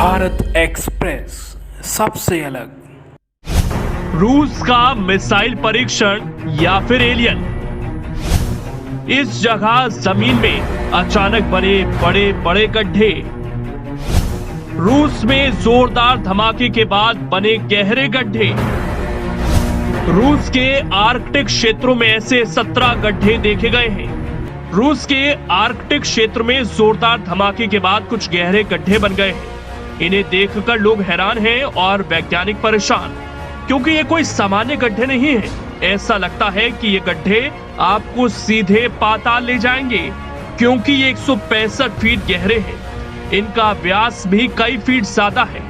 Bharat express सबसे अलग। रूस का मिसाइल परीक्षण या फिर एलियन। इस जगह जमीन में अचानक बने बड़े बड़े गड्ढे। रूस में जोरदार धमाके के बाद बने गहरे गड्ढे। रूस के आर्कटिक क्षेत्रों में ऐसे 17 गड्ढे देखे गए हैं। रूस के आर्कटिक क्षेत्र में जोरदार धमाके के बाद कुछ गहरे गड्ढे बन गए हैं। इन्हें देखकर लोग हैरान हैं और वैज्ञानिक परेशान, क्योंकि ये कोई सामान्य गड्ढे नहीं है। ऐसा लगता है कि ये गड्ढे आपको सीधे पाताल ले जाएंगे, क्योंकि ये 165 फीट गहरे हैं। इनका व्यास भी कई फीट ज्यादा है।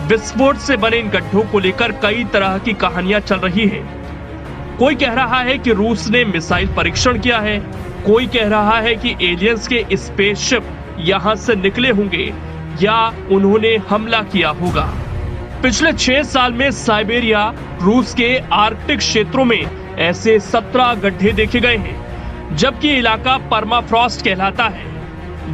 विस्फोट से बने इन गड्ढों को लेकर कई तरह की कहानियां चल रही हैं। कोई कह रहा है कि रूस ने मिसाइल परीक्षण किया है, कोई कह रहा है कि एलियंस के स्पेसशिप यहां से निकले होंगे या उन्होंने हमला किया होगा। पिछले 6 साल में साइबेरिया, रूस के आर्कटिक क्षेत्रों में ऐसे 17 गड्ढे देखे गए हैं, जबकि इलाका परमाफ्रॉस्ट कहलाता है,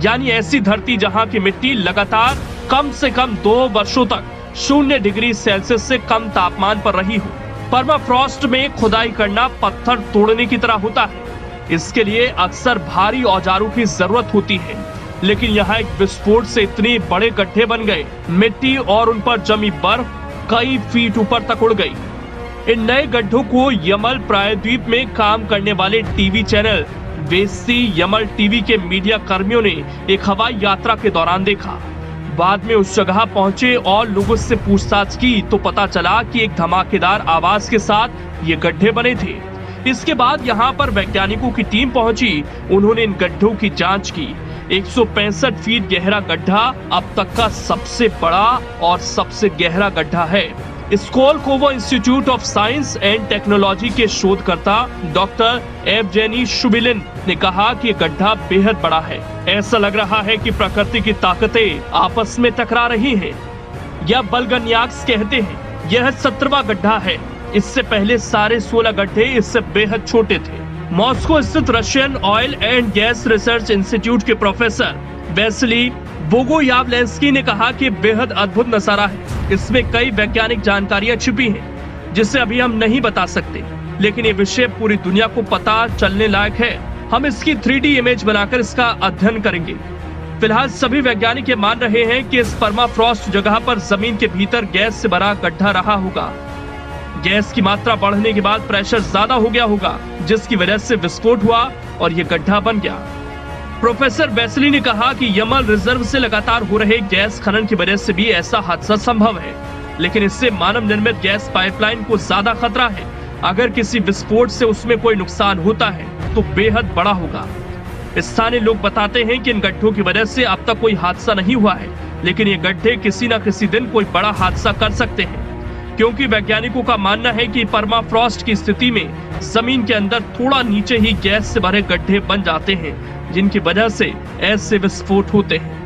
यानी ऐसी धरती जहां की मिट्टी लगातार कम से कम 2 वर्षों तक 0 डिग्री सेल्सियस से कम तापमान पर रही हो। परमाफ्रॉस्ट में खुदाई करना पत्थर तोड़ने की तरह होता है। इसके लिए अक्सर भारी औजारों की जरूरत होती है, लेकिन यहाँ एक विस्फोट से इतने बड़े गड्ढे बन गए, मिट्टी और उन पर जमी बर्फ कई फीट ऊपर तक उड़ गई। इन नए गड्ढों को यमल प्रायद्वीप में काम करने वाले टीवी चैनल वेस्सी यमल टीवी के मीडिया कर्मियों ने एक हवाई यात्रा के दौरान देखा। बाद में उस जगह पहुंचे और लोगों से पूछताछ की तो पता चला कि एक धमाकेदार आवाज के साथ ये गड्ढे बने थे। इसके बाद यहाँ पर वैज्ञानिकों की टीम पहुंची। उन्होंने इन गड्ढों की जांच की। 165 फीट गहरा गड्ढा अब तक का सबसे बड़ा और सबसे गहरा गड्ढा है। Skolkovo Institute of Science and Technology के शोधकर्ता डॉक्टर एवजेनी शुबिलिन ने कहा कि गड्ढा बेहद बड़ा है। ऐसा लग रहा है कि प्रकृति की ताकतें आपस में टकरा रही हैं। यह बलगन्याक्स कहते हैं। यह 17वां गड्ढा है। इससे पहले सारे 16 गड्ढे इससे बेहद छोटे थे। मॉस्को स्थित Russian oil and gas research institute के प्रोफेसर वेस्ली बोगोयावलेंस्की ने कहा कि बेहद अद्भुत नजारा है। इसमें कई वैज्ञानिक जानकारियां छिपी हैं, जिसे अभी हम नहीं बता सकते, लेकिन ये विषय पूरी दुनिया को पता चलने लायक है। हम इसकी 3D इमेज बनाकर इसका अध्ययन करेंगे। फिलहाल सभी वैज्ञानिक ये मान रहे हैं कि इस परमाफ्रॉस्ट जगह पर जमीन के भीतर गैस से भरा गड्ढा रहा होगा। गैस की मात्रा बढ़ने के बाद प्रेशर ज्यादा हो गया होगा, जिसकी वजह से विस्फोट हुआ और ये गड्ढा बन गया। प्रोफेसर वेस्ली ने कहा कि यमल रिजर्व से लगातार हो रहे गैस खनन की वजह से भी ऐसा हादसा संभव है, लेकिन इससे मानव निर्मित गैस पाइपलाइन को ज्यादा खतरा है। अगर किसी विस्फोट से उसमें कोई नुकसान होता है तो बेहद बड़ा होगा। स्थानीय लोग बताते हैं कि इन गड्ढों की वजह से अब तक कोई हादसा नहीं हुआ है, लेकिन ये गड्ढे किसी न किसी दिन कोई बड़ा हादसा कर सकते हैं, क्योंकि वैज्ञानिकों का मानना है कि परमाफ्रॉस्ट की स्थिति में जमीन के अंदर थोड़ा नीचे ही गैस से भरे गड्ढे बन जाते हैं, जिनकी वजह से ऐसे विस्फोट होते हैं।